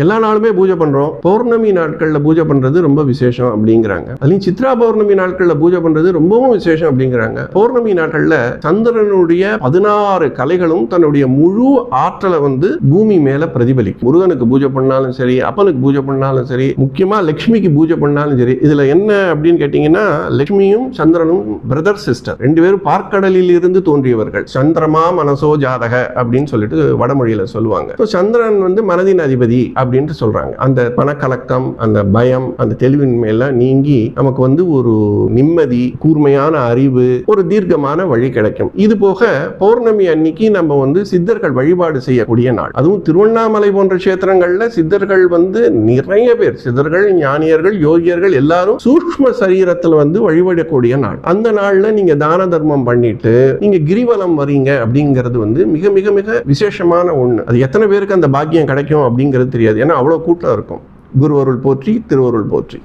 எல்லா நாளுமே பூஜை பண்றோம், பௌர்ணமி நாட்கள்ல பூஜை பண்றது ரொம்ப விசேஷம் அப்படிங்கிறாங்க. அதுலயும் சித்ரா பௌர்ணமி நாட்கள்ல பூஜை பண்றது ரொம்பவும் விசேஷம் அப்படிங்கிறாங்க. பௌர்ணமி நாட்கள்ல சந்திரனுடைய 16 கலைகளும் தன்னுடைய முழு ஆற்றலை பூமி மேல பிரதிபலிக்கும். முருகனுக்கு பூஜை பண்ணாலும் சரி, அப்பனுக்கு பூஜை பண்ணாலும் சரி, முக்கியமா லட்சுமிக்கு பூஜை பண்ணாலும் சரி. இதுல என்ன அப்படின்னு கேட்டீங்கன்னா, லட்சுமியும் சந்திரனும் பிரதர் சிஸ்டர், 2 பேரும் பார்க்கடலில் இருந்து தோன்றியவர்கள். சந்திரமா மனசோ ஜாதக அப்படின்னு சொல்லிட்டு வடமொழியில சொல்லுவாங்க. சந்திரன் மனதின் அதிபதி அப்படின்ட்டு சொல்றாங்க. அந்த பணக்கலக்கம், அந்த பயம், அந்த தெளிவின்மையெல்லாம் நீங்கி நமக்கு ஒரு நிம்மதி, கூர்மையான அறிவு, ஒரு தீர்க்கமான வழி கிடைக்கும். இது போக பௌர்ணமி அன்னைக்கு நம்ம சித்தர்கள் வழிபாடு செய்யக்கூடிய நாள். அதுவும் திருவண்ணாமலை போன்ற கஷேத்திரங்கள்ல சித்தர்கள் நிறைய பேர், சித்தர்கள், ஞானியர்கள், யோகியர்கள் எல்லாரும் சூக்ஷ்ம சரீரத்துல வழிபடக்கூடிய நாள். அந்த நாள்ல நீங்க தான தர்மம் பண்ணிட்டு நீங்க கிரிவலம் வரீங்க அப்படிங்கிறது மிக மிக மிக விசேஷமான ஒண்ணு. அது எத்தனை பேருக்கு அந்த பாக்கியம் கிடைக்கும் அப்படிங்கிறது தெரியாது. ஏன்னா அவ்வளவு கூட்டம் இருக்கும். குருவருள் போற்றி, திருவருள் போற்றி.